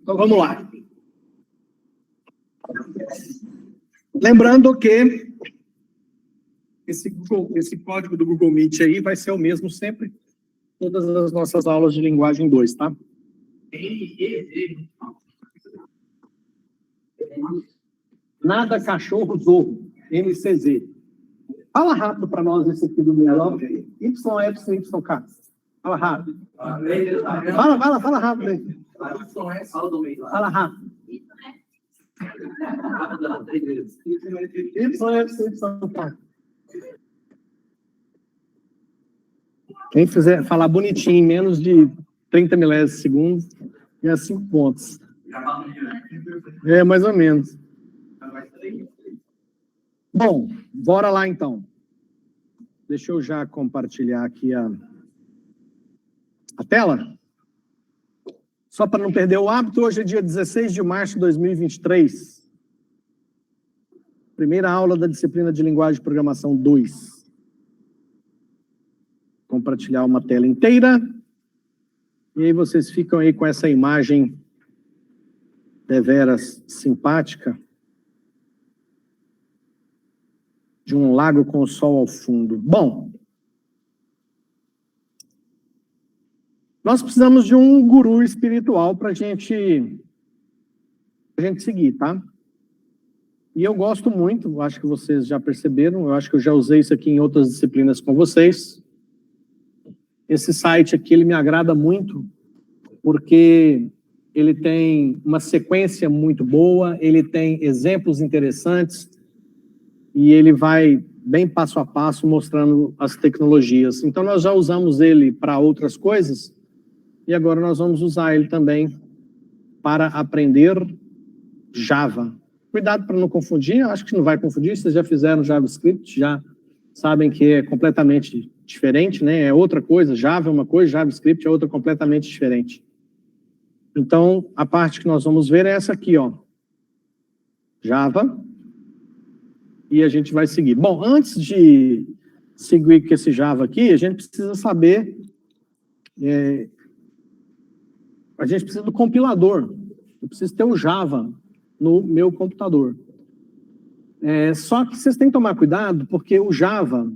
Então, vamos lá. Lembrando que esse código do Google Meet aí vai ser o mesmo sempre, todas as nossas aulas de linguagem 2, tá? Nada cachorro zorro, MCZ. Fala rápido para nós esse aqui do melhor. YFCYK. Fala rápido. Fala rápido aí. Fala rápido. YFCYK. Quem fizer falar bonitinho em menos de 30 milésimos de segundo, ganha 5 pontos. É, mais ou menos. Bom, bora lá então. Deixa eu já compartilhar aqui a tela. Só para não perder o hábito, hoje é dia 16 de março de 2023. Primeira aula da disciplina de Linguagem de Programação 2. Compartilhar uma tela inteira. E aí vocês ficam aí com essa imagem deveras simpática de um lago com o sol ao fundo. Bom, nós precisamos de um guru espiritual para a gente seguir, tá? E eu gosto muito, acho que vocês já perceberam, eu acho que eu já usei isso aqui em outras disciplinas com vocês. Esse site aqui, ele me agrada muito, porque ele tem uma sequência muito boa, ele tem exemplos interessantes, e ele vai bem passo a passo mostrando as tecnologias. Então, nós já usamos ele para outras coisas, e agora nós vamos usar ele também para aprender Java. Cuidado para não confundir, eu acho que não vai confundir, vocês já fizeram JavaScript, já sabem que é completamente diferente, né? É outra coisa, Java é uma coisa, JavaScript é outra completamente diferente. Então, a parte que nós vamos ver é essa aqui, ó. Java. E a gente vai seguir. Bom, antes de seguir com esse Java aqui, a gente precisa saber... a gente precisa do compilador. Eu preciso ter o Java no meu computador. Só que vocês têm que tomar cuidado, porque o Java,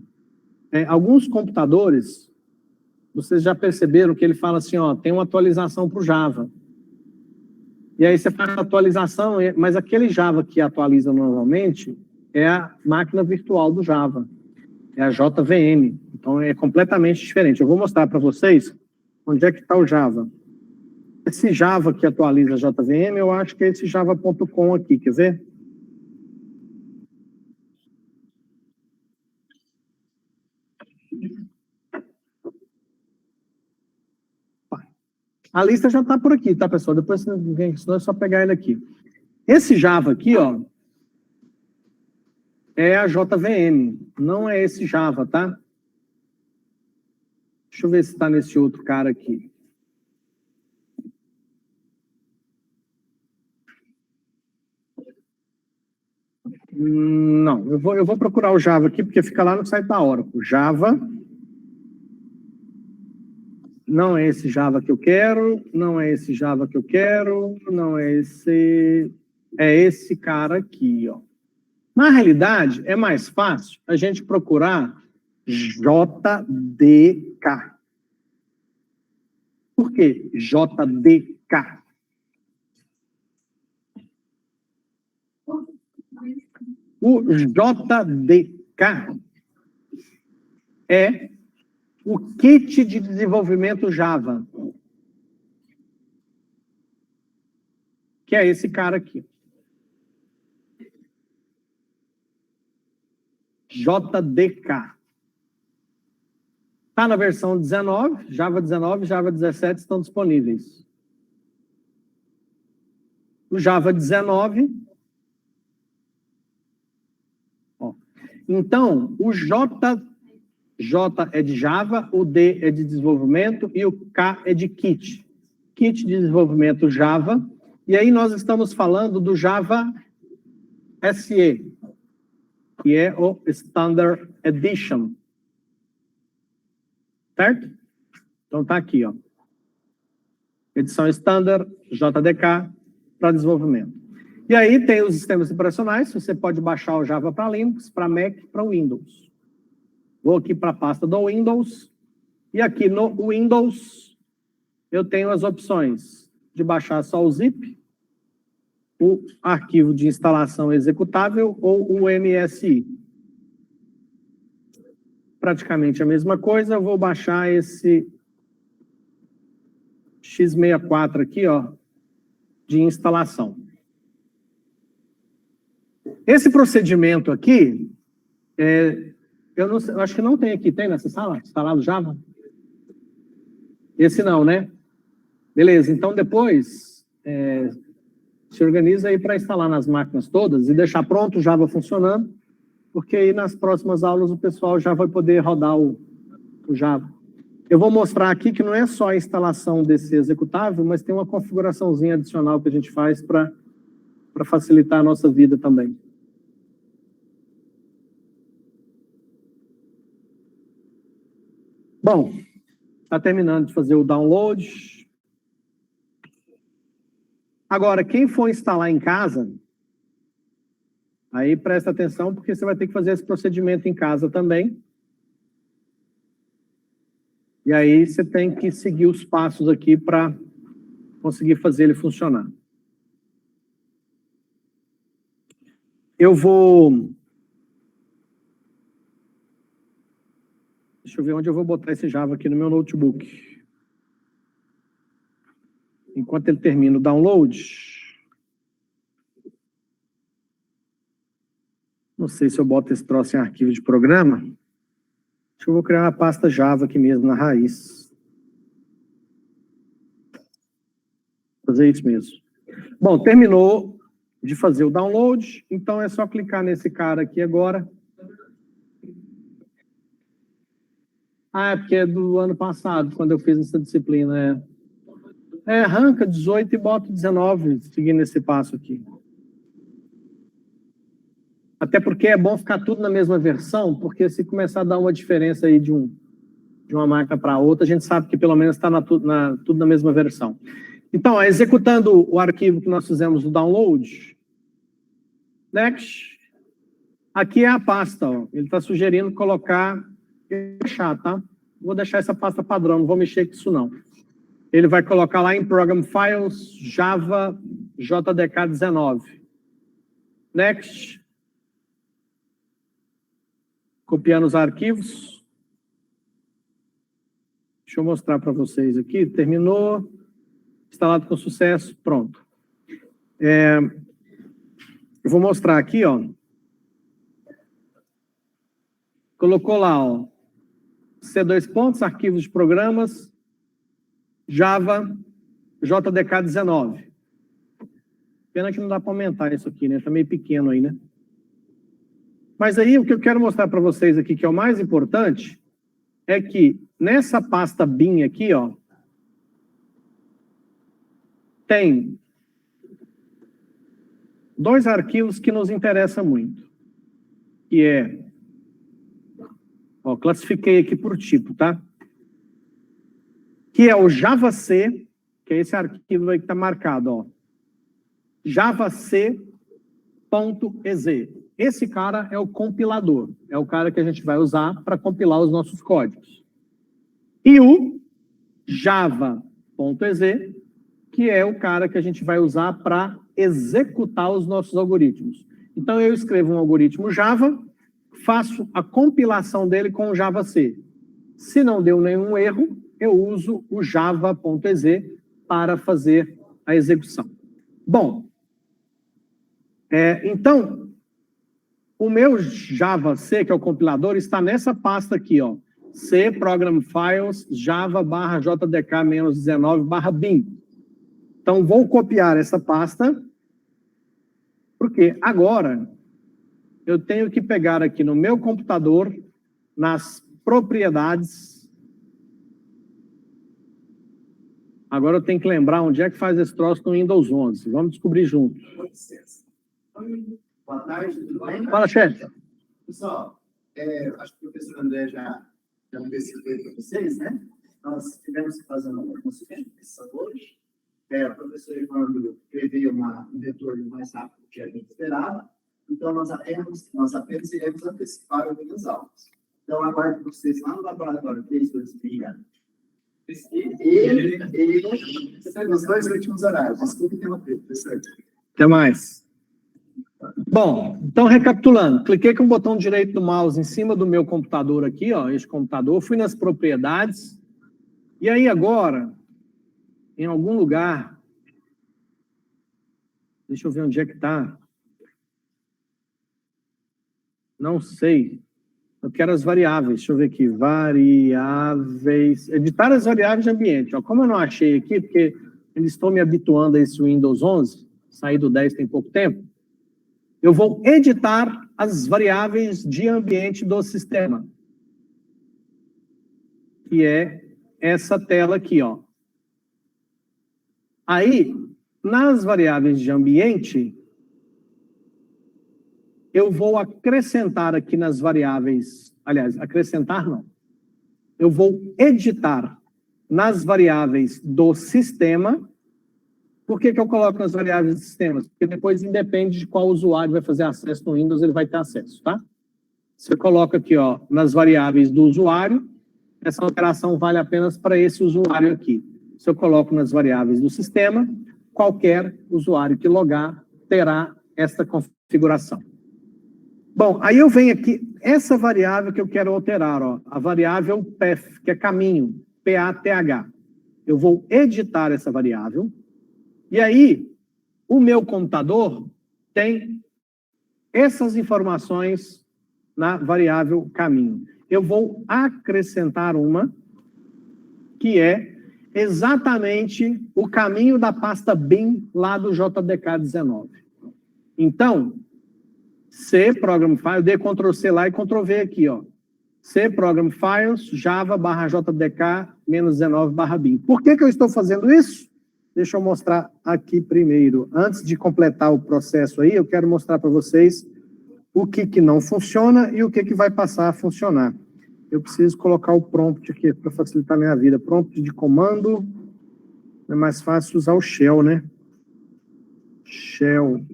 alguns computadores, vocês já perceberam que ele fala assim, ó, tem uma atualização para o Java. E aí você faz a atualização, mas aquele Java que atualiza normalmente é a máquina virtual do Java, é a JVM. Então é completamente diferente. Eu vou mostrar para vocês onde é que está o Java. Esse Java que atualiza a JVM, eu acho que é esse java.com aqui, quer ver? A lista já está por aqui, tá, pessoal? Depois, senão é só pegar ele aqui. Esse Java aqui, ó, é a JVM, não é esse Java, tá? Deixa eu ver se está nesse outro cara aqui. Não, eu vou procurar o Java aqui, porque fica lá no site da Oracle. Java. Não é esse Java que eu quero, não é esse Java que eu quero, não é esse... É esse cara aqui, ó. Na realidade, é mais fácil a gente procurar JDK. Por quê? JDK. O JDK é o kit de desenvolvimento Java, que é esse cara aqui. JDK. Está na versão 19, Java 19 e Java 17 estão disponíveis. O Java 19... Ó, então, o J é de Java, o D é de desenvolvimento e o K é de kit. Kit de desenvolvimento Java. E aí nós estamos falando do Java SE, que é o Standard Edition. Certo? Então tá aqui, ó. Edição Standard, JDK, para desenvolvimento. E aí tem os sistemas operacionais, você pode baixar o Java para Linux, para Mac, para Windows. Vou aqui para a pasta do Windows, e aqui no Windows eu tenho as opções de baixar só o zip, o arquivo de instalação executável ou o MSI. Praticamente a mesma coisa, eu vou baixar esse x64 aqui, ó, de instalação. Esse procedimento aqui, eu acho que não tem aqui, tem nessa sala? Instalado Java? Esse não, né? Beleza, então depois se organiza aí para instalar nas máquinas todas e deixar pronto o Java funcionando, porque aí nas próximas aulas o pessoal já vai poder rodar o Java. Eu vou mostrar aqui que não é só a instalação desse executável, mas tem uma configuraçãozinha adicional que a gente faz para facilitar a nossa vida também. Bom, está terminando de fazer o download. Agora, quem for instalar em casa, aí presta atenção, porque você vai ter que fazer esse procedimento em casa também. E aí você tem que seguir os passos aqui para conseguir fazer ele funcionar. Eu vou... Deixa eu ver onde eu vou botar esse Java aqui no meu notebook. Enquanto ele termina o download. Não sei se eu boto esse troço em arquivo de programa. Acho que eu vou criar uma pasta Java aqui mesmo, na raiz. Vou fazer isso mesmo. Bom, terminou de fazer o download, então é só clicar nesse cara aqui agora. Ah, é porque é do ano passado, quando eu fiz essa disciplina. Arranca 18 e bota 19, seguindo esse passo aqui. Até porque é bom ficar tudo na mesma versão, porque se começar a dar uma diferença aí de uma máquina para outra, a gente sabe que pelo menos está tudo na mesma versão. Então, ó, executando o arquivo que nós fizemos o download, next, aqui é a pasta, ó. Ele está sugerindo colocar, tá? Vou deixar essa pasta padrão, não vou mexer com isso não. Ele vai colocar lá em Program Files, Java, JDK19. Next. Copiando os arquivos. Deixa eu mostrar para vocês aqui. Terminou. Instalado com sucesso. Pronto. Eu vou mostrar aqui, ó. Colocou lá, ó. C2 pontos, arquivos de programas, Java, JDK19. Pena que não dá para aumentar isso aqui, né? Está meio pequeno aí, né? Mas aí o que eu quero mostrar para vocês aqui, que é o mais importante, é que nessa pasta bin aqui, ó, tem dois arquivos que nos interessam muito, que é, ó, classifiquei aqui por tipo, tá? Que é o JavaC, que é esse arquivo aí que está marcado, ó. JavaC.exe. Esse cara é o compilador, é o cara que a gente vai usar para compilar os nossos códigos. E o Java.exe, que é o cara que a gente vai usar para executar os nossos algoritmos. Então, eu escrevo um algoritmo Java, faço a compilação dele com o JavaC. Se não deu nenhum erro, eu uso o Java.exe para fazer a execução. Bom, então, o meu JavaC, que é o compilador, está nessa pasta aqui, ó. C, Program Files, Java/JDK-19/bin. Então, vou copiar essa pasta, porque agora eu tenho que pegar aqui no meu computador, nas propriedades. Agora eu tenho que lembrar onde é que faz esse troço no Windows 11. Vamos descobrir juntos. Boa tarde, tudo bem? Fala, chefe. Pessoal, acho que o professor André já antecipou para vocês, né? Nós tivemos que fazer uma repetição hoje, o professor Evandro prevê um retorno mais rápido do que a gente esperava, então nós apenas iremos antecipar algumas aulas. Então, aguardo vocês lá no laboratório 326. Nos 2 últimos horários. Desculpe interromper, professor. Até mais. Bom, então recapitulando, cliquei com o botão direito do mouse em cima do meu computador aqui, ó, este computador, fui nas propriedades, e aí agora, em algum lugar, deixa eu ver onde é que está, não sei, eu quero as variáveis, deixa eu ver aqui, variáveis, editar as variáveis de ambiente, ó, como eu não achei aqui, porque eles estão me habituando a esse Windows 11, saí do 10 tem pouco tempo, eu vou editar as variáveis de ambiente do sistema, que é essa tela aqui, ó. Aí, nas variáveis de ambiente, eu vou acrescentar aqui nas variáveis, aliás, acrescentar não. Eu vou editar nas variáveis do sistema. Por que eu coloco nas variáveis de sistemas? Porque depois, independe de qual usuário vai fazer acesso no Windows, ele vai ter acesso, tá? Você coloca aqui, ó, nas variáveis do usuário, essa alteração vale apenas para esse usuário aqui. Se eu coloco nas variáveis do sistema, qualquer usuário que logar terá essa configuração. Bom, aí eu venho aqui, essa variável que eu quero alterar, ó, a variável path, que é caminho, P-A-T-H. Eu vou editar essa variável. E aí, o meu computador tem essas informações na variável caminho. Eu vou acrescentar uma, que é exatamente o caminho da pasta bin lá do JDK19. Então, C Program Files, dê Ctrl C lá e Ctrl V aqui, ó. C Program Files, Java /JDK-19/bin. Por que eu estou fazendo isso? Deixa eu mostrar aqui primeiro. Antes de completar o processo aí, eu quero mostrar para vocês o que não funciona e o que vai passar a funcionar. Eu preciso colocar o prompt aqui para facilitar a minha vida. Prompt de comando. É mais fácil usar o shell, né? Shell.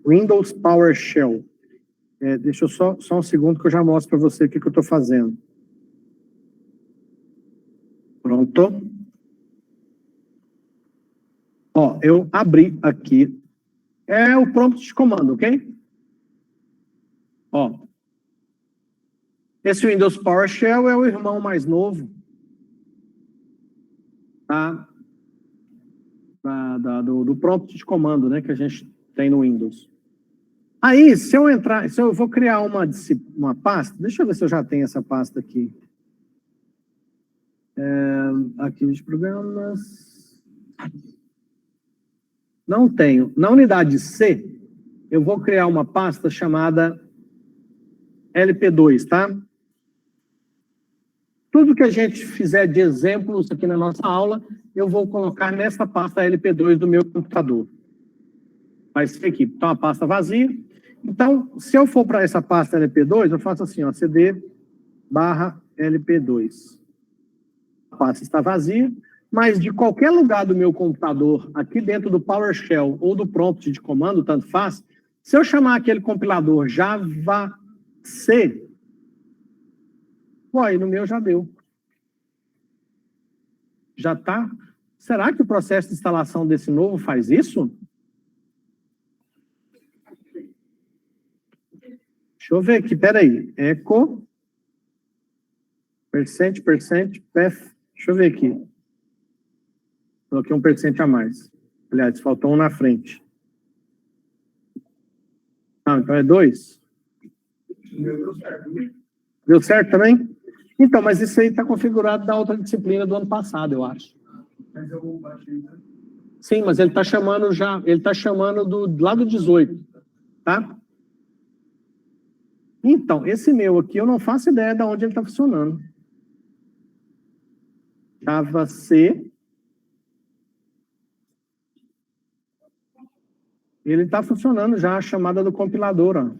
Windows PowerShell. Deixa eu só um segundo que eu já mostro para você o que eu estou fazendo. Pronto. Ó, eu abri aqui. É o prompt de comando, ok? Ó. Esse Windows PowerShell é o irmão mais novo, tá? Do prompt de comando, né, que a gente tem no Windows. Aí, se eu vou criar uma pasta, deixa eu ver se eu já tenho essa pasta aqui. Aqui de programas. Não tenho. Na unidade C, eu vou criar uma pasta chamada LP2, tá? Tudo que a gente fizer de exemplos aqui na nossa aula, eu vou colocar nessa pasta LP2 do meu computador. Vai ser aqui. Então, a pasta vazia. Então, se eu for para essa pasta LP2, eu faço assim, ó, cd/LP2. A pasta está vazia, mas de qualquer lugar do meu computador, aqui dentro do PowerShell ou do prompt de comando, tanto faz, se eu chamar aquele compilador Java C, aí no meu já deu. Já está? Será que o processo de instalação desse novo faz isso? Deixa eu ver aqui, peraí. Echo, %, path, deixa eu ver aqui. Coloquei um % a mais. Aliás, faltou um na frente. Ah, então é 2? Deu certo. Deu certo também? Então, mas isso aí está configurado da outra disciplina do ano passado, eu acho. Mas eu baixei, né? Sim, mas ele está chamando já, ele está chamando lá do 18, tá? Então, esse meu aqui, eu não faço ideia de onde ele está funcionando. Java C. Ele está funcionando já, a chamada do compilador, ó.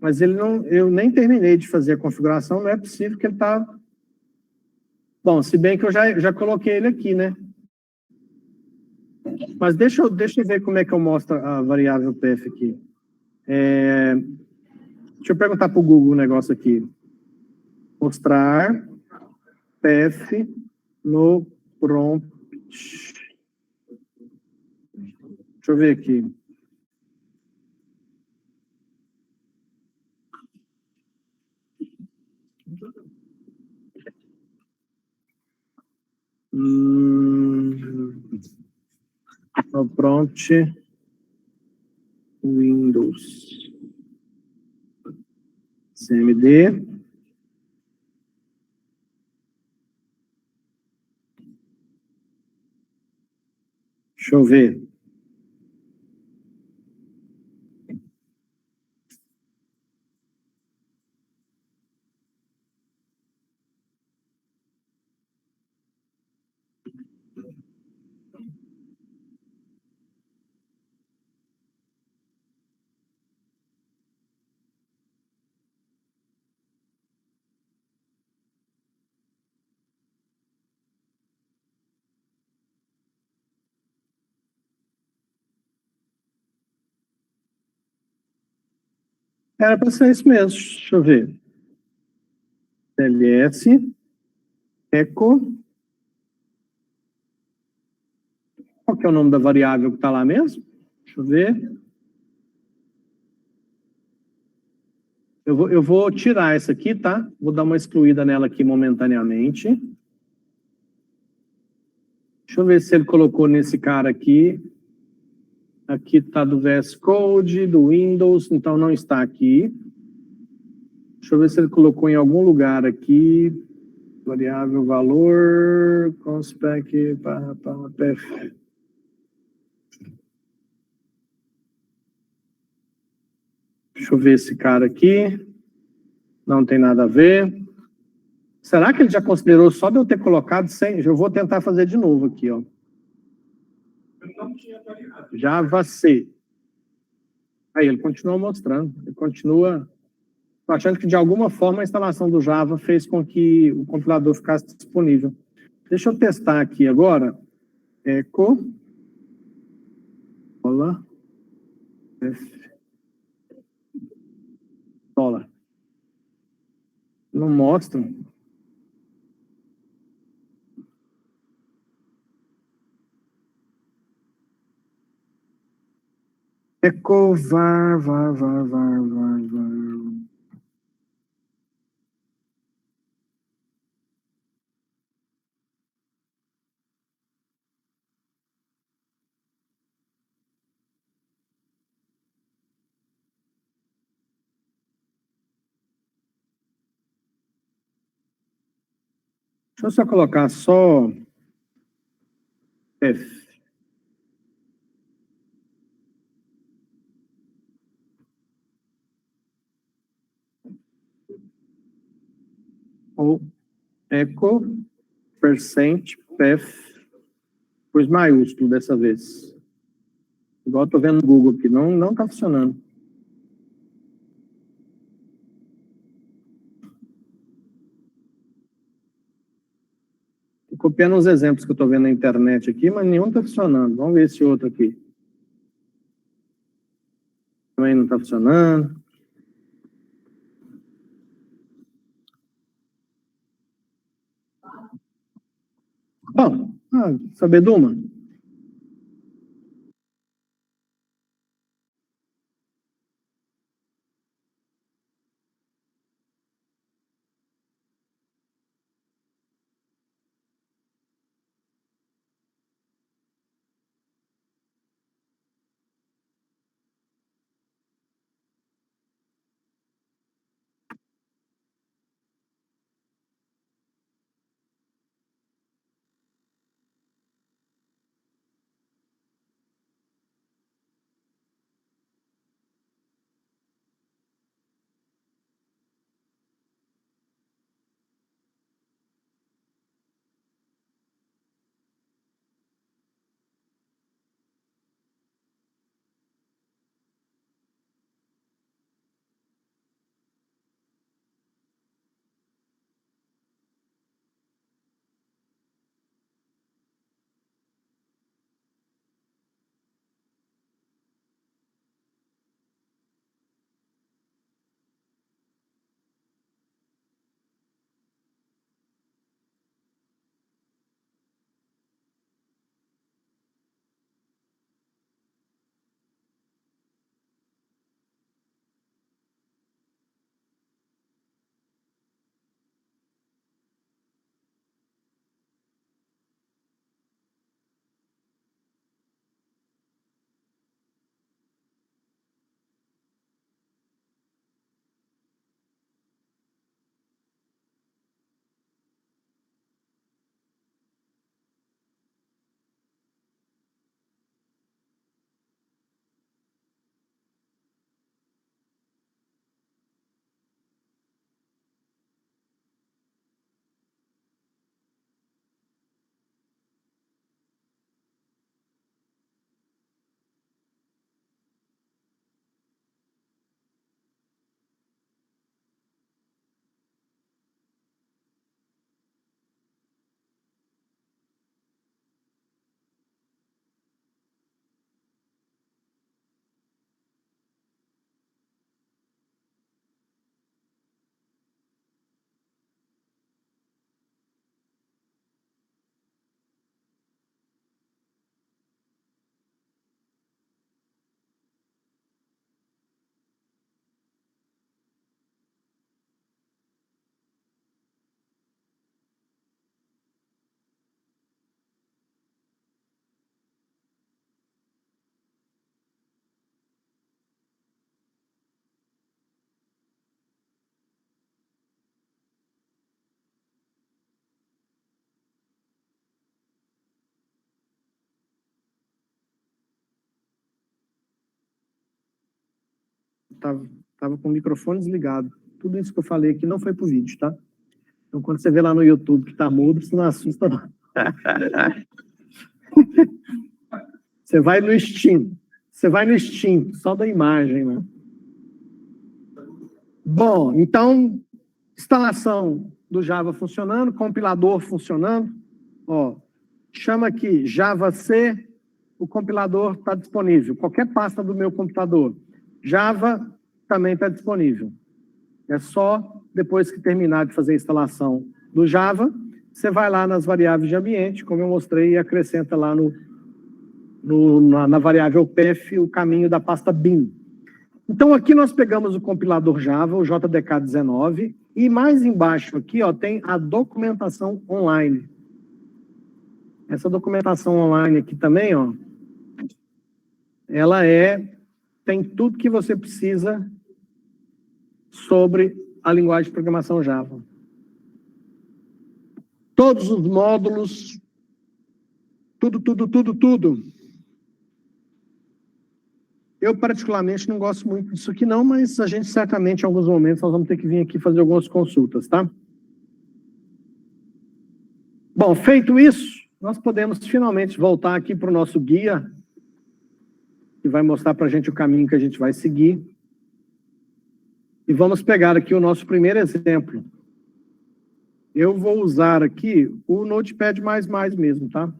Mas ele não, eu nem terminei de fazer a configuração, não é possível que ele está... Bom, se bem que eu já coloquei ele aqui, né? Mas deixa eu ver como é que eu mostro a variável PF aqui. Deixa eu perguntar para o Google um negócio aqui. Mostrar PF no prompt. Deixa eu ver aqui. No prompt Windows. CMD. Deixa eu ver. Era para ser isso mesmo. Deixa eu ver. ls echo. Qual que é o nome da variável que está lá mesmo? Deixa eu ver. Eu vou tirar essa aqui, tá? Vou dar uma excluída nela aqui momentaneamente. Deixa eu ver se ele colocou nesse cara aqui. Aqui está do VS Code, do Windows, então não está aqui. Deixa eu ver se ele colocou em algum lugar aqui. Variável valor, conspec, PF. Deixa eu ver esse cara aqui. Não tem nada a ver. Será que ele já considerou só de eu ter colocado 100? Eu vou tentar fazer de novo aqui, ó. Java C. Aí ele continua mostrando. Ele continua achando que de alguma forma a instalação do Java fez com que o compilador ficasse disponível. Deixa eu testar aqui agora. Echo. Dólar. Dólar. Não mostra. Echo var. Deixa eu só colocar só F. Ou echo percent PF, pois maiúsculo dessa vez. Igual eu tô vendo no Google aqui, não tá funcionando. Tô copiando uns exemplos que eu tô vendo na internet aqui, mas nenhum tá funcionando. Vamos ver esse outro aqui. Também não tá funcionando. Bom, saber de uma. Tava com o microfone desligado. Tudo isso que eu falei aqui não foi pro vídeo, tá? Então, quando você vê lá no YouTube que tá mudo, você não assusta, não. Você vai no instinto. Você vai no instinto, só da imagem, né? Bom, então, instalação do Java funcionando, compilador funcionando. Ó, chama aqui Java C, o compilador está disponível. Qualquer pasta do meu computador. Java também está disponível. É só depois que terminar de fazer a instalação do Java, você vai lá nas variáveis de ambiente, como eu mostrei, e acrescenta lá na variável path o caminho da pasta bin. Então, aqui nós pegamos o compilador Java, o JDK19, e mais embaixo aqui, ó, tem a documentação online. Essa documentação online aqui também, ó, ela tem tudo que você precisa sobre a linguagem de programação Java. Todos os módulos, tudo. Eu, particularmente, não gosto muito disso aqui, não, mas a gente certamente, em alguns momentos, nós vamos ter que vir aqui fazer algumas consultas, tá? Bom, feito isso, nós podemos finalmente voltar aqui para o nosso guia, que vai mostrar para a gente o caminho que a gente vai seguir. E vamos pegar aqui o nosso primeiro exemplo. Eu vou usar aqui o Notepad++ mesmo, tá?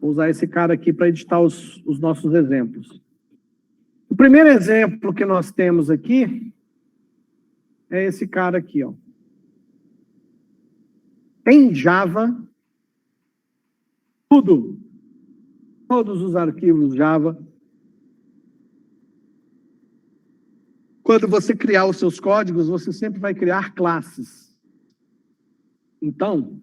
Vou usar esse cara aqui para editar os nossos exemplos. O primeiro exemplo que nós temos aqui é esse cara aqui, ó. Em Java, todos os arquivos Java. Quando você criar os seus códigos, você sempre vai criar classes. Então,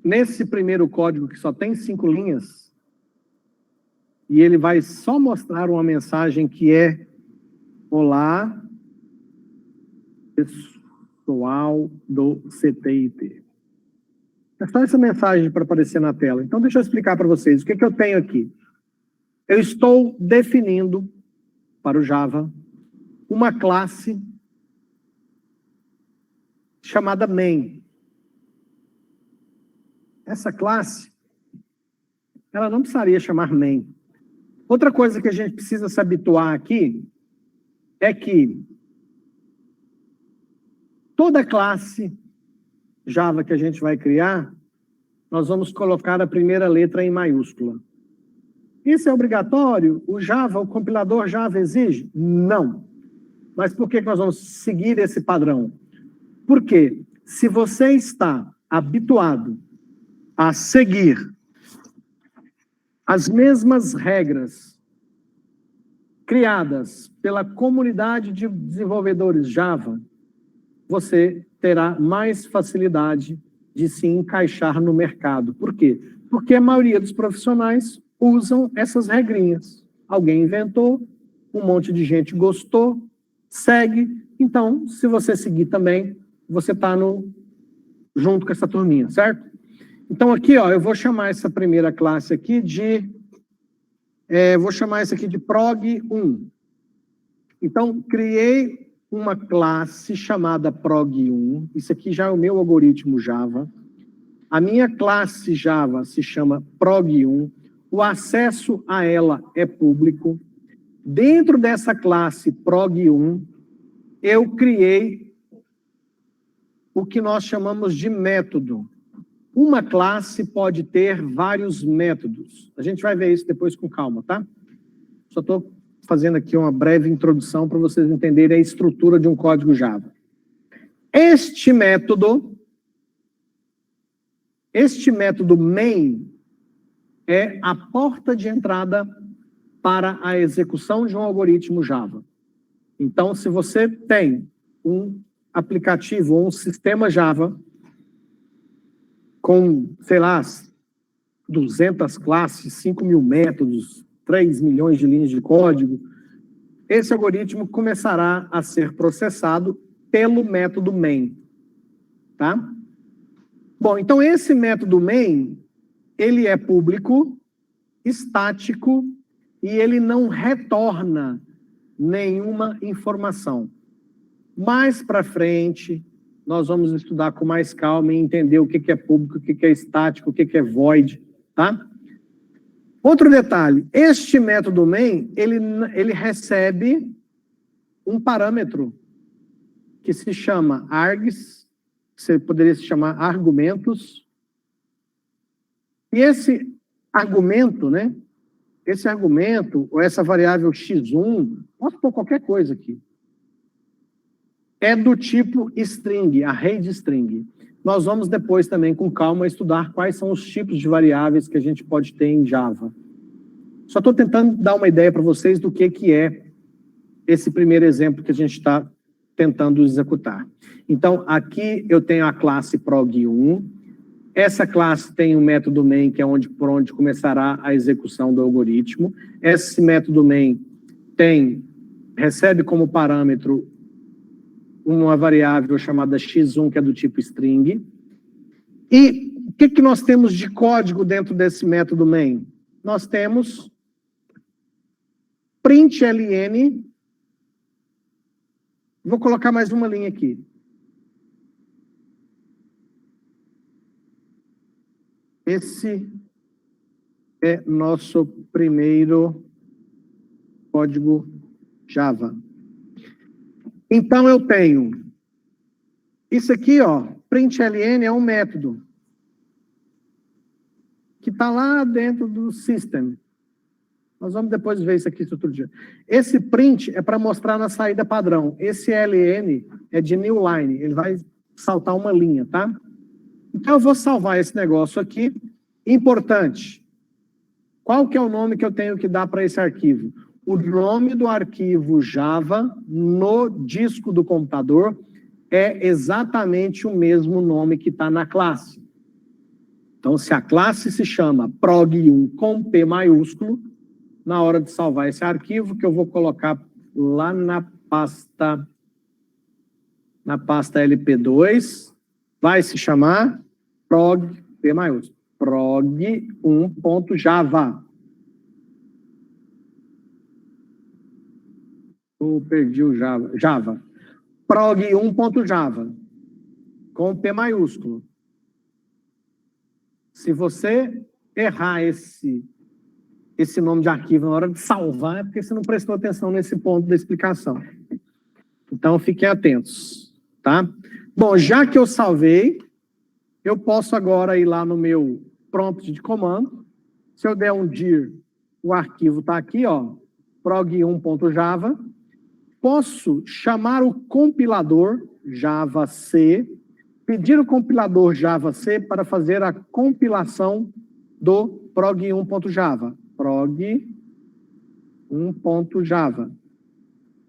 nesse primeiro código, que só tem 5 linhas, e ele vai só mostrar uma mensagem que é: olá, pessoal do CTIT. É só essa mensagem para aparecer na tela. Então, deixa eu explicar para vocês o que eu tenho aqui. Eu estou definindo, para o Java, uma classe chamada main. Essa classe, ela não precisaria chamar main. Outra coisa que a gente precisa se habituar aqui é que toda classe Java que a gente vai criar, nós vamos colocar a primeira letra em maiúscula. Isso é obrigatório? O compilador Java exige? Não. Mas por que nós vamos seguir esse padrão? Porque se você está habituado a seguir as mesmas regras criadas pela comunidade de desenvolvedores Java, você terá mais facilidade de se encaixar no mercado. Por quê? Porque a maioria dos profissionais usam essas regrinhas. Alguém inventou, um monte de gente gostou, segue. Então, se você seguir também, você está junto com essa turminha, certo? Então, aqui, ó, eu vou chamar essa primeira classe aqui de... vou chamar essa aqui de prog1. Então, criei uma classe chamada prog1. Isso aqui já é o meu algoritmo Java. A minha classe Java se chama prog1. O acesso a ela é público. Dentro dessa classe prog1, eu criei o que nós chamamos de método. Uma classe pode ter vários métodos. A gente vai ver isso depois com calma, tá? Só estou fazendo aqui uma breve introdução para vocês entenderem a estrutura de um código Java. Este método main é a porta de entrada para a execução de um algoritmo Java. Então, se você tem um aplicativo ou um sistema Java com, sei lá, 200 classes, 5.000 métodos, 3 milhões de linhas de código, esse algoritmo começará a ser processado pelo método main, tá? Bom, então esse método main, ele é público, estático, e ele não retorna nenhuma informação. Mais para frente, nós vamos estudar com mais calma e entender o que é público, o que é estático, o que é void, tá? Outro detalhe, este método main, ele recebe um parâmetro que se chama args, que poderia se chamar argumentos. E esse argumento, né? Esse argumento, ou essa variável x1, posso pôr qualquer coisa aqui, é do tipo string, array de string. Nós vamos depois também, com calma, estudar quais são os tipos de variáveis que a gente pode ter em Java. Só estou tentando dar uma ideia para vocês do que é esse primeiro exemplo que a gente está tentando executar. Então, aqui eu tenho a classe prog1. Essa classe tem um método main, que é por onde começará a execução do algoritmo. Esse método main recebe como parâmetro uma variável chamada x1, que é do tipo string. E o que nós temos de código dentro desse método main? Nós temos println. Vou colocar mais uma linha aqui. Esse é nosso primeiro código Java. Então, eu tenho isso aqui, ó, println é um método que está lá dentro do system. Nós vamos depois ver isso aqui outro dia. Esse print é para mostrar na saída padrão. Esse ln é de new line, ele vai saltar uma linha, tá? Então, eu vou salvar esse negócio aqui. Importante. Qual que é o nome que eu tenho que dar para esse arquivo? O nome do arquivo Java no disco do computador é exatamente o mesmo nome que está na classe. Então, se a classe se chama prog1 com P maiúsculo, na hora de salvar esse arquivo, que eu vou colocar lá na pasta LP2, vai se chamar prog, P maiúsculo, prog1.java. Eu perdi o Java. prog1.java, com P maiúsculo. Se você errar esse nome de arquivo na hora de salvar, é porque você não prestou atenção nesse ponto da explicação. Então, fiquem atentos, tá? Bom, já que eu salvei, eu posso agora ir lá no meu prompt de comando. Se eu der um dir, o arquivo está aqui, ó, prog1.java. Posso chamar o compilador javac, pedir o compilador javac para fazer a compilação do prog1.java. prog1.java.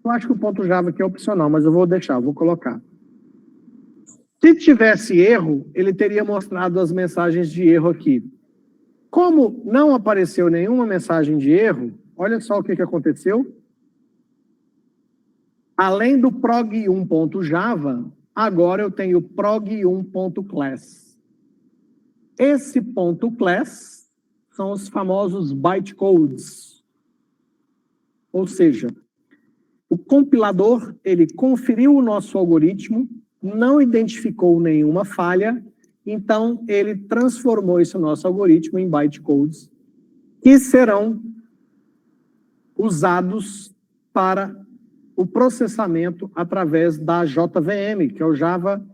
Eu acho que o ponto .java aqui é opcional, mas eu vou deixar, vou colocar. Se tivesse erro, ele teria mostrado as mensagens de erro aqui. Como não apareceu nenhuma mensagem de erro, olha só o que aconteceu. Além do prog1.java, agora eu tenho prog1.class. Esse ponto .class são os famosos bytecodes. Ou seja, o compilador, ele conferiu o nosso algoritmo, não identificou nenhuma falha, então ele transformou esse nosso algoritmo em bytecodes que serão usados para o processamento através da JVM, que é o Java,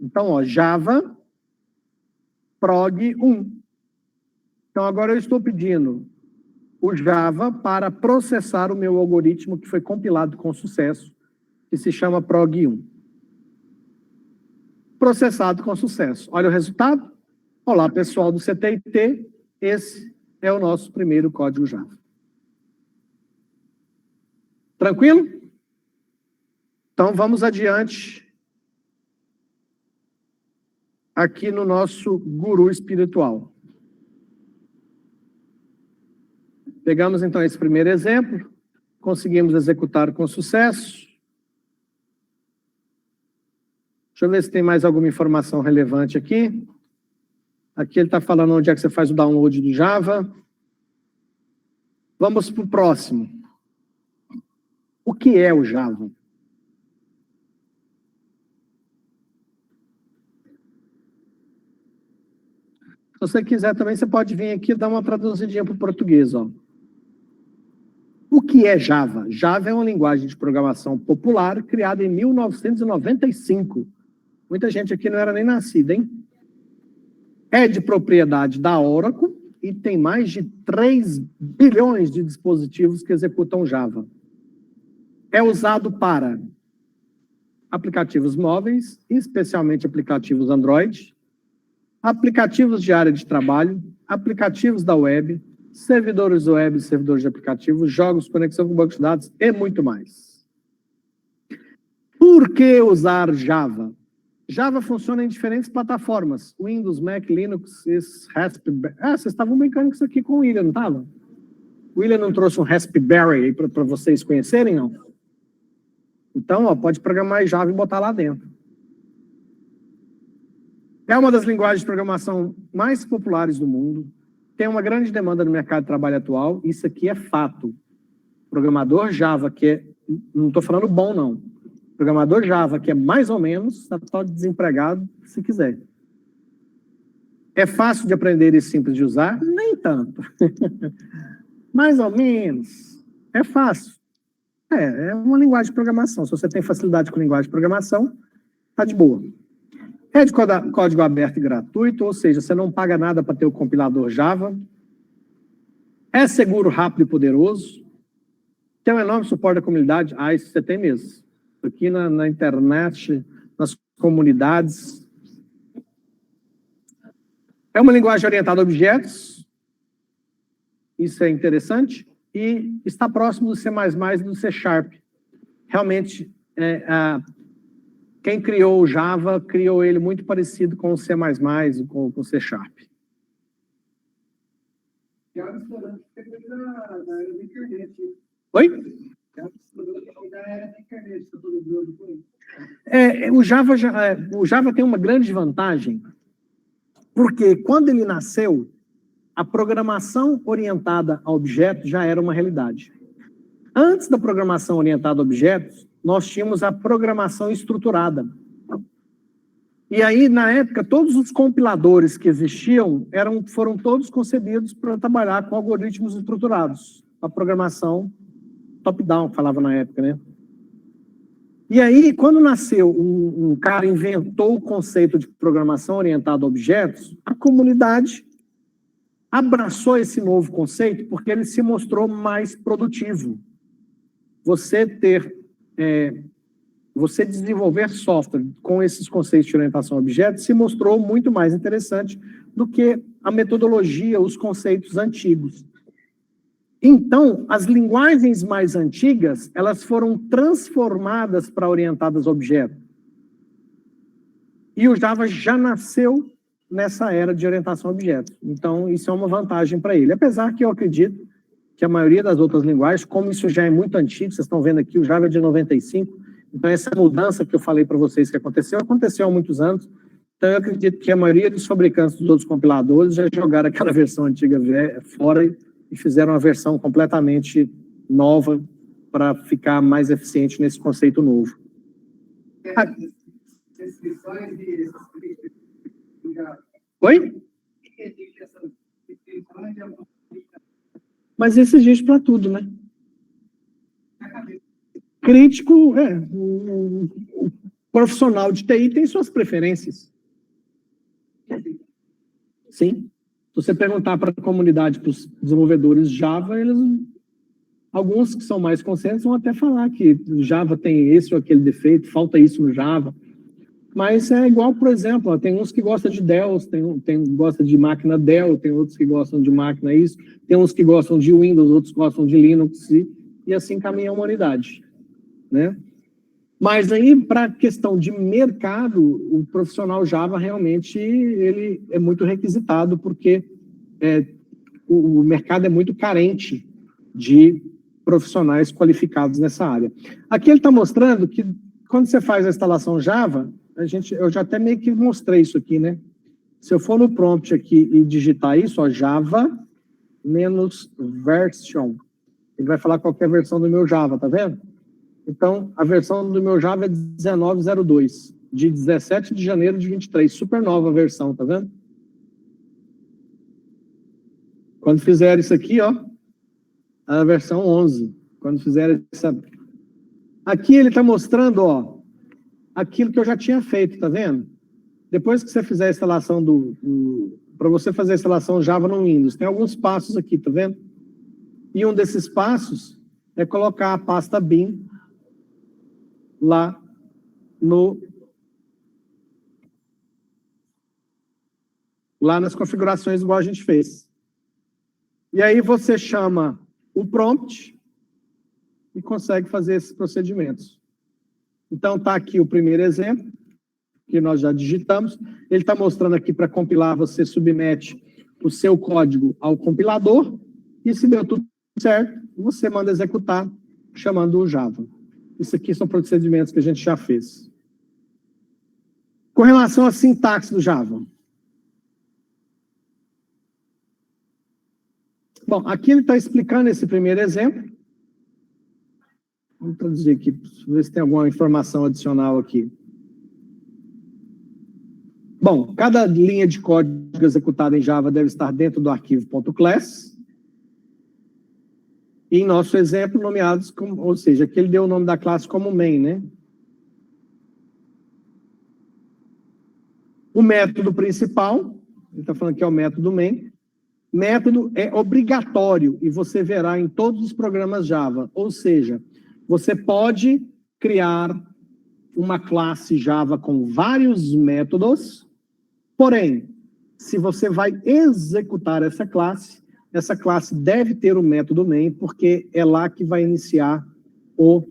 Então, ó, Java prog1. Então, agora eu estou pedindo o Java para processar o meu algoritmo que foi compilado com sucesso, que se chama prog1. Processado com sucesso. Olha o resultado. Olá, pessoal do CTIT. Esse é o nosso primeiro código Java. Tranquilo? Então, vamos adiante aqui no nosso guru espiritual. Pegamos, então, esse primeiro exemplo, conseguimos executar com sucesso. Deixa eu ver se tem mais alguma informação relevante aqui. Aqui ele está falando onde é que você faz o download do Java. Vamos para o próximo. O que é o Java? Se você quiser também, você pode vir aqui e dar uma traduzidinha para o português. Ó. O que é Java? Java é uma linguagem de programação popular criada em 1995. Muita gente aqui não era nem nascida, hein? É de propriedade da Oracle e tem mais de 3 bilhões de dispositivos que executam Java. É usado para aplicativos móveis, especialmente aplicativos Android, aplicativos de área de trabalho, aplicativos da web, servidores web, servidores de aplicativos, jogos, conexão com bancos de dados e muito mais. Por que usar Java? Java funciona em diferentes plataformas. Windows, Mac, Linux, Raspberry. Vocês estavam brincando com isso aqui com o William, não estava? O William não trouxe um Raspberry aí para vocês conhecerem, não? Então, ó, pode programar em Java e botar lá dentro. É uma das linguagens de programação mais populares do mundo. Tem uma grande demanda no mercado de trabalho atual. Isso aqui é fato. Programador Java, que é... Não estou falando bom, não. Programador Java, que é mais ou menos, está todo desempregado, se quiser. É fácil de aprender e simples de usar? Nem tanto. Mais ou menos. É fácil. É uma linguagem de programação. Se você tem facilidade com linguagem de programação, está de boa. É de código aberto e gratuito, ou seja, você não paga nada para ter o compilador Java. É seguro, rápido e poderoso. Tem um enorme suporte da comunidade. Isso você tem mesmo. Aqui na internet, nas comunidades. É uma linguagem orientada a objetos. Isso é interessante. E está próximo do C++ e do C#. Realmente, quem criou o Java, criou ele muito parecido com o C++ e com o C#. Oi? O Java tem uma grande vantagem, porque quando ele nasceu, a programação orientada a objetos já era uma realidade. Antes da programação orientada a objetos, nós tínhamos a programação estruturada. E aí, na época, todos os compiladores que existiam foram todos concebidos para trabalhar com algoritmos estruturados. A programação top-down, falava na época, né? E aí, quando nasceu, um cara inventou o conceito de programação orientada a objetos, a comunidade abraçou esse novo conceito porque ele se mostrou mais produtivo. Você desenvolver software com esses conceitos de orientação a objetos se mostrou muito mais interessante do que a metodologia, os conceitos antigos. Então, as linguagens mais antigas, elas foram transformadas para orientadas a objetos. E o Java já nasceu nessa era de orientação a objetos. Então, isso é uma vantagem para ele. Apesar que eu acredito que a maioria das outras linguagens, como isso já é muito antigo, vocês estão vendo aqui, o Java é de 95, então essa mudança que eu falei para vocês que aconteceu há muitos anos. Então, eu acredito que a maioria dos fabricantes dos outros compiladores já jogaram aquela versão antiga fora e fizeram uma versão completamente nova para ficar mais eficiente nesse conceito novo. Oi? Mas isso existe para tudo, né? Crítico, o profissional de TI tem suas preferências. Sim. Se você perguntar para a comunidade, para os desenvolvedores Java, alguns que são mais conscientes vão até falar que o Java tem esse ou aquele defeito, falta isso no Java. Mas é igual, por exemplo, tem uns que gostam de Dell, tem gosta de máquina Dell, tem outros que gostam de máquina isso, tem uns que gostam de Windows, outros gostam de Linux, e assim caminha a humanidade, né? Mas aí, para a questão de mercado, o profissional Java realmente ele é muito requisitado, porque o mercado é muito carente de profissionais qualificados nessa área. Aqui ele está mostrando que, quando você faz a instalação Java, eu já até meio que mostrei isso aqui, né? Se eu for no prompt aqui e digitar isso, ó, Java menos version, ele vai falar qual que é a versão do meu Java, tá vendo? Então, a versão do meu Java é 19.02, de 17 de janeiro de 23, super nova a versão, tá vendo? Quando fizer isso aqui, ó, a versão 11. Quando fizer essa... Aqui ele está mostrando, ó, aquilo que eu já tinha feito, tá vendo? Depois que você fizer a instalação para você fazer a instalação Java no Windows, tem alguns passos aqui, tá vendo? E um desses passos é colocar a pasta bin lá nas configurações igual a gente fez. E aí você chama o prompt e consegue fazer esses procedimentos. Então está aqui o primeiro exemplo, que nós já digitamos. Ele está mostrando aqui para compilar, você submete o seu código ao compilador, e se deu tudo certo, você manda executar, chamando o Java. Isso aqui são procedimentos que a gente já fez. Com relação à sintaxe do Java. Bom, aqui ele está explicando esse primeiro exemplo. Vamos traduzir aqui, ver se tem alguma informação adicional aqui. Bom, cada linha de código executada em Java deve estar dentro do arquivo .class. E em nosso exemplo, nomeados como, ou seja, aqui ele deu o nome da classe como main, né? O método principal, ele está falando que é o método main. Método é obrigatório e você verá em todos os programas Java. Ou seja, você pode criar uma classe Java com vários métodos, porém, se você vai executar essa classe deve ter o método main, porque é lá que vai iniciar o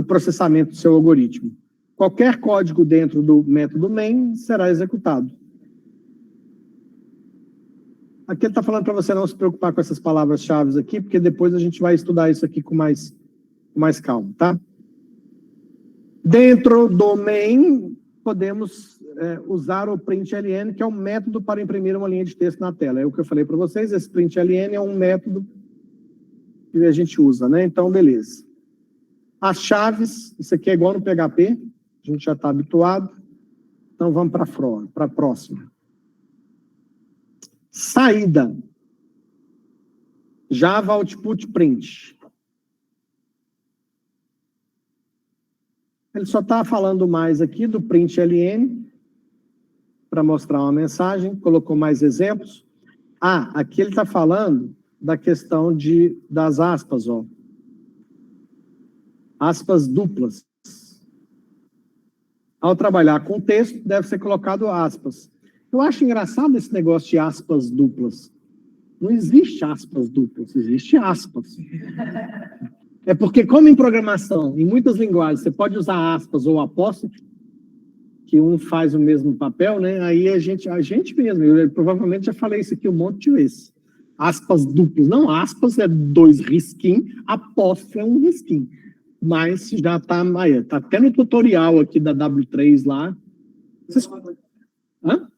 processamento do seu algoritmo. Qualquer código dentro do método main será executado. Aqui ele está falando para você não se preocupar com essas palavras-chave aqui, porque depois a gente vai estudar isso aqui com mais calma, tá? Dentro do main, podemos usar o println, que é um método para imprimir uma linha de texto na tela. É o que eu falei para vocês, esse println é um método que a gente usa, né? Então, beleza. As chaves, isso aqui é igual no PHP, a gente já está habituado. Então, vamos para a próxima. Saída. Java Output Print. Ele só está falando mais aqui do println, para mostrar uma mensagem, colocou mais exemplos. Aqui ele está falando da questão das aspas, ó. Aspas duplas. Ao trabalhar com texto, deve ser colocado aspas. Eu acho engraçado esse negócio de aspas duplas. Não existe aspas duplas, existe aspas. É porque, como em programação, em muitas linguagens, você pode usar aspas ou apóstrofe, que um faz o mesmo papel, né? Aí a gente mesmo, eu provavelmente já falei isso aqui um monte de vezes. Aspas duplas. Não, aspas é 2 risquinhos, apóstrofe é 1 risquinho. Mas já está até no tutorial aqui da W3 lá. Hã?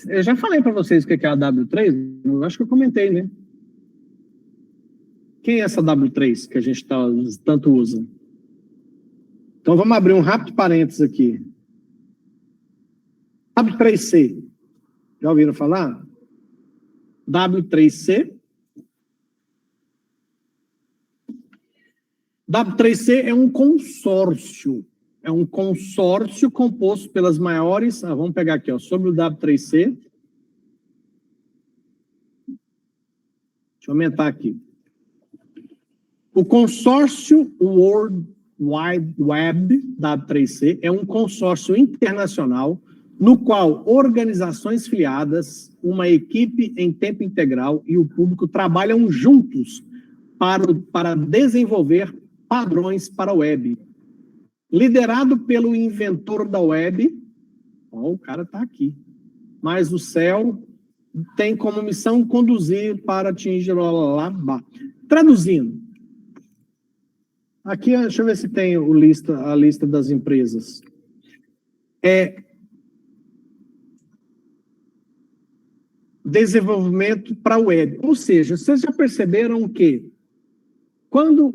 Eu já falei para vocês o que é a W3, eu acho que eu comentei, né? Quem é essa W3 que a gente tanto usa? Então vamos abrir um rápido parênteses aqui. W3C. Já ouviram falar? W3C. W3C é um consórcio. É um consórcio composto pelas maiores... vamos pegar aqui, ó, sobre o W3C. Deixa eu aumentar aqui. O consórcio World Wide Web, W3C, é um consórcio internacional no qual organizações filiadas, uma equipe em tempo integral e o público trabalham juntos para desenvolver padrões para a web. Liderado pelo inventor da web, o cara está aqui, mas o céu tem como missão conduzir para atingir... Traduzindo, aqui, deixa eu ver se tem a lista das empresas. desenvolvimento para web. Ou seja, vocês já perceberam que quando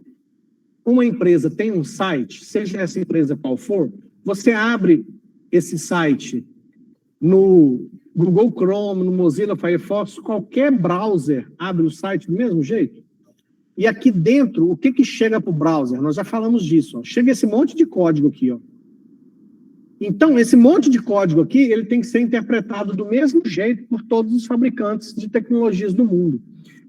uma empresa tem um site, seja essa empresa qual for, você abre esse site no Google Chrome, no Mozilla Firefox, qualquer browser abre o site do mesmo jeito. E aqui dentro, o que chega para o browser? Nós já falamos disso. Ó. Chega esse monte de código aqui. Ó. Então, esse monte de código aqui, ele tem que ser interpretado do mesmo jeito por todos os fabricantes de tecnologias do mundo.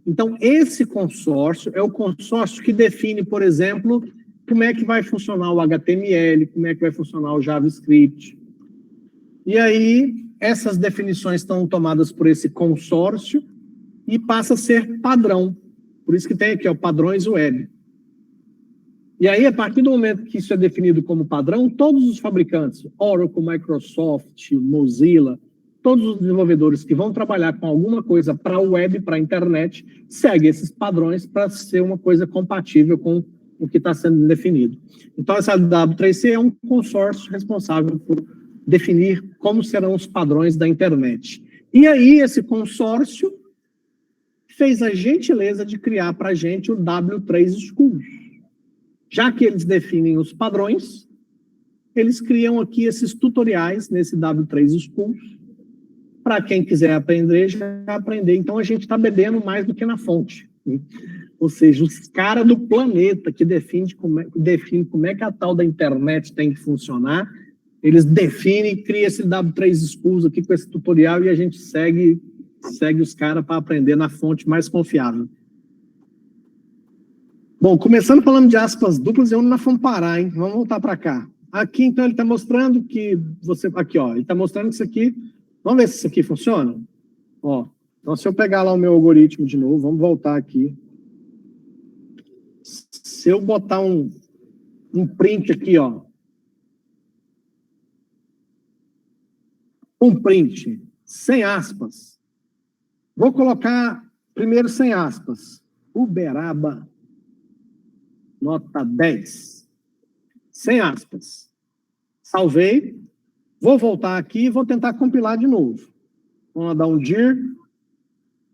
Então, esse consórcio é o consórcio que define, por exemplo, como é que vai funcionar o HTML, como é que vai funcionar o JavaScript. E aí, essas definições estão tomadas por esse consórcio e passa a ser padrão. Por isso que tem aqui, ó, padrões web. E aí, a partir do momento que isso é definido como padrão, todos os fabricantes, Oracle, Microsoft, Mozilla, todos os desenvolvedores que vão trabalhar com alguma coisa para a web, para a internet, seguem esses padrões para ser uma coisa compatível com o que está sendo definido. Então, essa W3C é um consórcio responsável por definir como serão os padrões da internet. E aí, esse consórcio fez a gentileza de criar para a gente o W3 Schools. Já que eles definem os padrões, eles criam aqui esses tutoriais nesse W3 Schools, para quem quiser aprender, já aprender. Então, a gente está bebendo mais do que na fonte. Ou seja, os caras do planeta que definem como é que a tal da internet tem que funcionar, eles definem e criam esse W3 Schools aqui com esse tutorial e a gente segue os caras para aprender na fonte mais confiável. Bom, começando falando de aspas duplas, e onde nós fomos parar, hein? Vamos voltar para cá. Aqui, então, ele está mostrando que você... Aqui, ó, ele está mostrando que isso aqui... Vamos ver se isso aqui funciona? Ó, então, se eu pegar lá o meu algoritmo de novo, vamos voltar aqui. Se eu botar um print aqui, ó. Um print sem aspas. Vou colocar primeiro sem aspas. Uberaba, nota 10. Sem aspas. Salvei. Vou voltar aqui e vou tentar compilar de novo. Vamos dar um dir.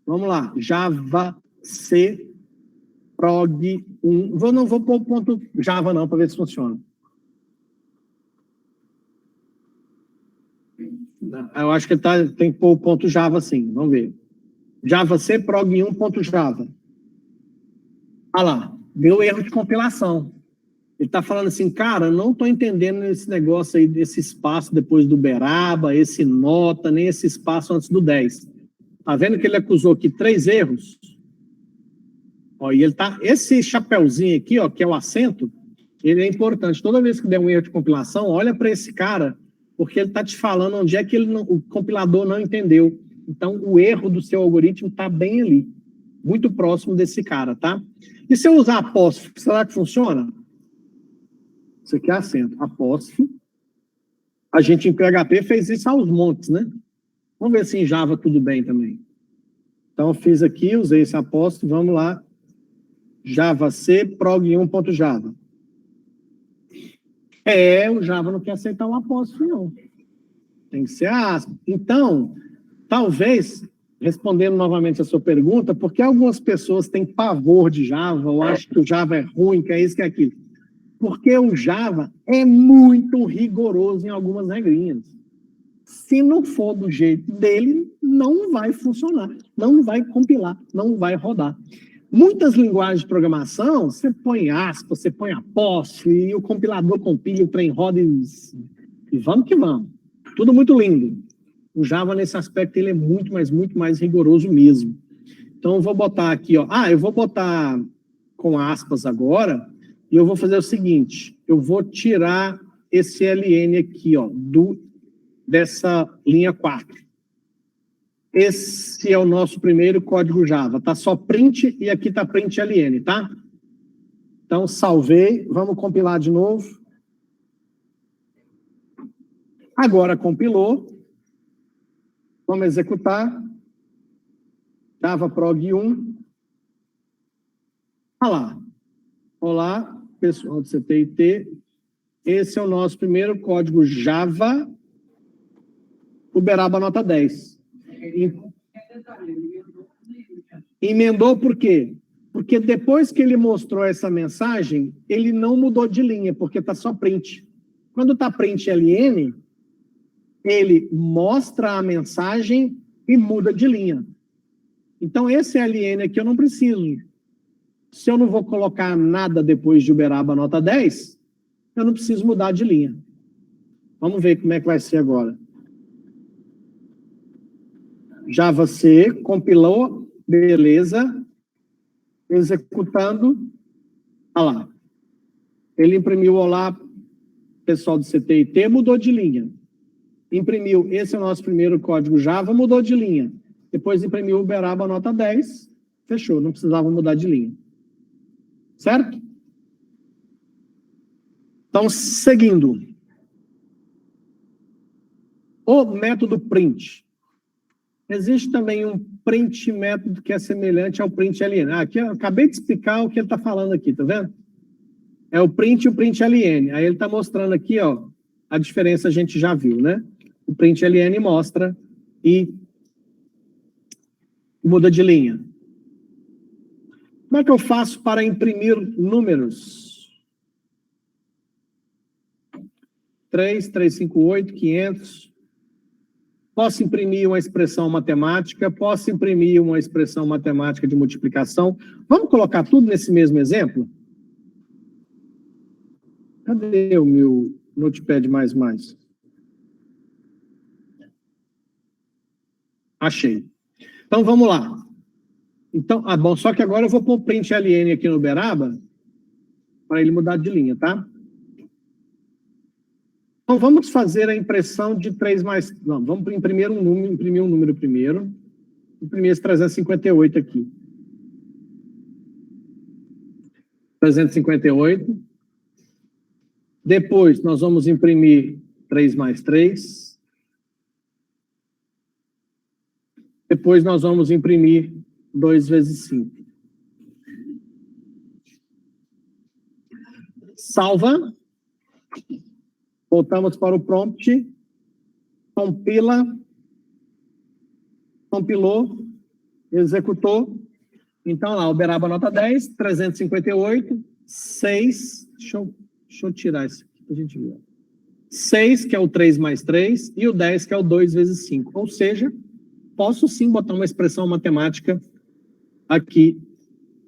Vamos lá. Java C prog 1. Não vou pôr o ponto Java não, para ver se funciona. Eu acho que tem que pôr o ponto Java sim. Vamos ver. Java C prog 1 ponto Java. Olha lá. Deu erro de compilação. Ele está falando assim, cara, não estou entendendo esse negócio aí, desse espaço depois do Uberaba, esse nota, nem esse espaço antes do 10. Está vendo que ele acusou aqui 3 erros? Ó, e ele tá, esse chapéuzinho aqui, ó, que é o acento, ele é importante. Toda vez que der um erro de compilação, olha para esse cara, porque ele está te falando onde é que o compilador não entendeu. Então, o erro do seu algoritmo está bem ali, muito próximo desse cara, tá? E se eu usar apóstrofo, será que funciona? Isso aqui é acento. Apóstrofo. A gente em PHP fez isso aos montes, né? Vamos ver se em Java tudo bem também. Então, eu fiz aqui, usei esse apóstrofo, vamos lá. Java C, prog1.java. O Java não quer aceitar um apóstrofo, não. Tem que ser aspas. Então, talvez, respondendo novamente a sua pergunta, porque algumas pessoas têm pavor de Java, ou acham que o Java é ruim, que é isso, que é aquilo. Porque o Java é muito rigoroso em algumas regrinhas. Se não for do jeito dele, não vai funcionar, não vai compilar, não vai rodar. Muitas linguagens de programação, você põe aspas, você põe apóstrofo, e o compilador compila, o trem roda e vamos que vamos. Tudo muito lindo. O Java, nesse aspecto, ele é muito mais rigoroso mesmo. Então, eu vou botar aqui, ó. Eu vou botar com aspas agora, e eu vou fazer o seguinte, eu vou tirar esse LN aqui, ó, dessa linha 4. Esse é o nosso primeiro código Java, tá só print e aqui tá print LN, tá? Então, salvei, vamos compilar de novo. Agora compilou, vamos executar. Java prog 1. Olha lá. Olá, pessoal do CTIT. Esse é o nosso primeiro código Java Uberaba nota 10. Emendou por quê? Porque depois que ele mostrou essa mensagem, ele não mudou de linha, porque está só print. Quando está print LN, ele mostra a mensagem e muda de linha. Então, esse LN aqui eu não preciso. Se eu não vou colocar nada depois de Uberaba nota 10, eu não preciso mudar de linha. Vamos ver como é que vai ser agora. Java C, compilou, beleza. Executando. Olha lá. Ele imprimiu o olá, pessoal do CTIT, mudou de linha. Imprimiu, esse é o nosso primeiro código Java, mudou de linha. Depois imprimiu o Uberaba nota 10, fechou, não precisava mudar de linha. Certo? Então, seguindo. O método print. Existe também um print método que é semelhante ao print LN. Aqui eu acabei de explicar o que ele está falando aqui, tá vendo? É o print e o print LN. Aí ele está mostrando aqui, ó, a diferença a gente já viu, né? O print LN mostra e muda de linha. Como é que eu faço para imprimir números? 3, 358, 500. Posso imprimir uma expressão matemática, posso imprimir uma expressão matemática de multiplicação. Vamos colocar tudo nesse mesmo exemplo? Cadê o meu Notepad++? Achei. Então, vamos lá. Então, bom, só que agora eu vou pôr print LN aqui no Uberaba para ele mudar de linha, tá? Então, vamos fazer a impressão de 3 mais... Não, vamos imprimir um número primeiro. Imprimir esse 358 aqui. 358. Depois, nós vamos imprimir 3 mais 3. Depois, nós vamos imprimir 2 vezes 5. Salva. Voltamos para o prompt. Compila. Compilou. Executou. Então, lá, Uberaba nota 10, 358, 6. Deixa eu tirar isso aqui para a gente ver. 6, que é o 3 mais 3, e o 10, que é o 2 vezes 5. Ou seja, posso sim botar uma expressão matemática aqui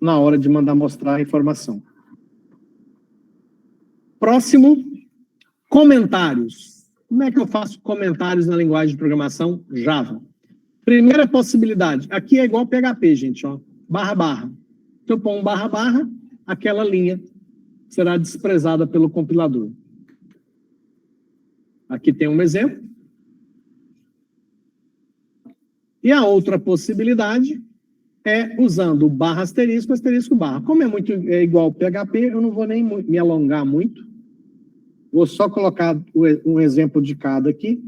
na hora de mandar mostrar a informação. Próximo, comentários. Como é que eu faço comentários na linguagem de programação Java? Primeira possibilidade, aqui é igual PHP, gente, ó, barra, barra. Se eu pôr um barra, barra, aquela linha será desprezada pelo compilador. Aqui tem um exemplo. E a outra possibilidade é usando barra asterisco, asterisco barra. Como é igual ao PHP, eu não vou nem me alongar muito. Vou só colocar um exemplo de cada aqui.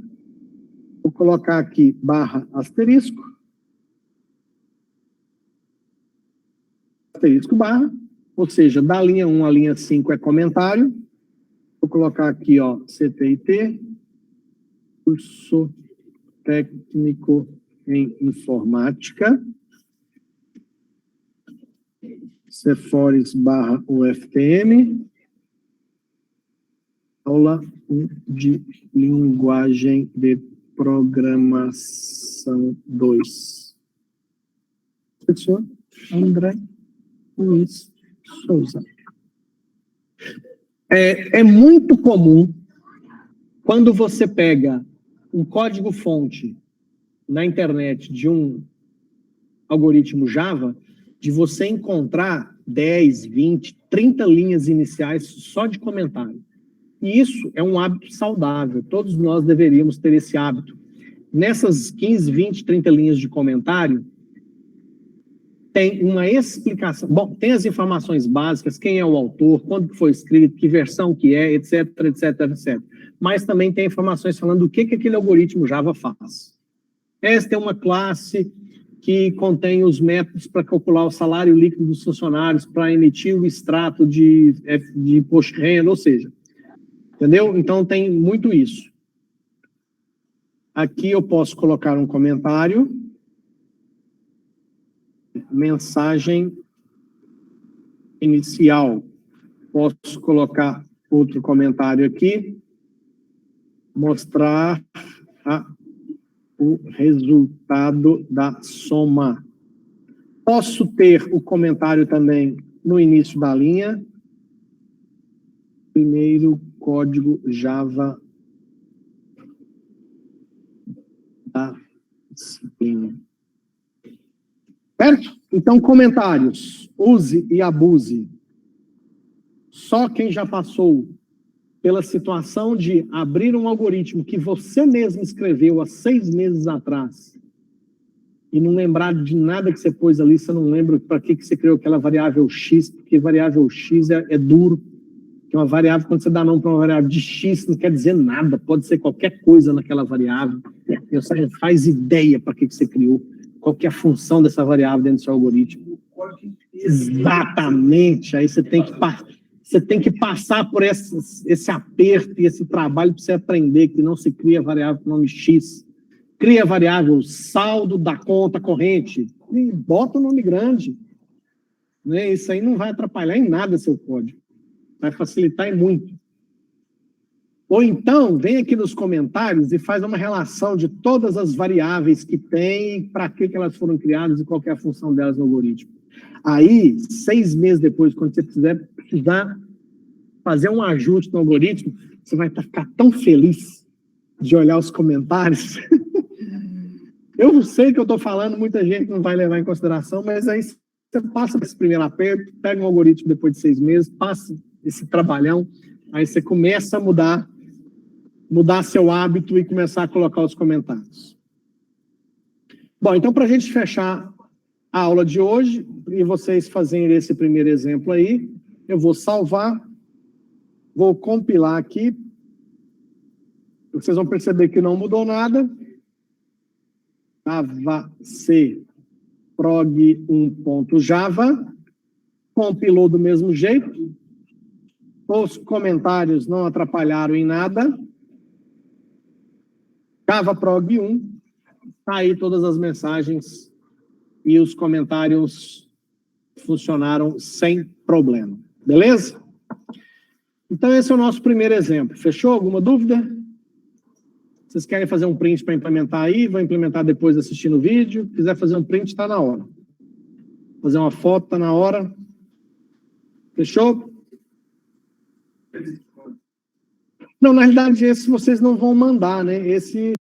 Vou colocar aqui barra asterisco. Asterisco barra. Ou seja, da linha 1 à linha 5 é comentário. Vou colocar aqui, ó, CTIT. Curso técnico em informática. Cefores barra UFTM. Aula 1 de linguagem de programação 2. Professor André Luiz Souza. É muito comum, quando você pega um código-fonte na internet de um algoritmo Java, de você encontrar 10, 20, 30 linhas iniciais só de comentário. E isso é um hábito saudável. Todos nós deveríamos ter esse hábito. Nessas 15, 20, 30 linhas de comentário, tem uma explicação. Bom, tem as informações básicas, quem é o autor, quando foi escrito, que versão que é, etc, etc, etc. Mas também tem informações falando do que aquele algoritmo Java faz. Esta é uma classe que contém os métodos para calcular o salário líquido dos funcionários, para emitir o extrato de imposto de renda, ou seja, entendeu? Então tem muito isso. Aqui eu posso colocar um comentário. Mensagem inicial. Posso colocar outro comentário aqui. Mostrar o resultado da soma. Posso ter o comentário também no início da linha. Primeiro código Java da disciplina. Certo? Então, comentários. Use e abuse. Só quem já passou pela situação de abrir um algoritmo que você mesmo escreveu há 6 meses atrás e não lembrar de nada que você pôs ali, você não lembra para que você criou aquela variável x, porque variável x é duro, que é uma variável, quando você dá nome para uma variável de x, não quer dizer nada, pode ser qualquer coisa naquela variável, você não faz ideia para que você criou, qual que é a função dessa variável dentro do seu algoritmo. Exatamente, aí você tem que passar por esse aperto e esse trabalho para você aprender que não se cria variável com nome X. Cria variável saldo da conta corrente e bota o nome grande. Né? Isso aí não vai atrapalhar em nada seu código. Vai facilitar e muito. Ou então, vem aqui nos comentários e faz uma relação de todas as variáveis que tem, para que elas foram criadas e qual é a função delas no algoritmo. Aí, 6 meses depois, quando você precisar fazer um ajuste no algoritmo, você vai ficar tão feliz de olhar os comentários. Eu sei que eu estou falando, muita gente não vai levar em consideração, mas aí você passa esse primeiro aperto, pega um algoritmo depois de 6 meses, passa esse trabalhão, aí você começa a mudar seu hábito e começar a colocar os comentários. Bom, então, para a gente fechar a aula de hoje, e vocês fazerem esse primeiro exemplo aí, eu vou salvar, vou compilar aqui, vocês vão perceber que não mudou nada. Java-C prog1.java, compilou do mesmo jeito, os comentários não atrapalharam em nada. Java prog1, tá aí todas as mensagens e os comentários funcionaram sem problema. Beleza? Então, esse é o nosso primeiro exemplo. Fechou? Alguma dúvida? Vocês querem fazer um print para implementar aí? Vou implementar depois assistindo o vídeo. Se quiser fazer um print, está na hora. Fazer uma foto, está na hora. Fechou? Não, na realidade, esse vocês não vão mandar, né? Esse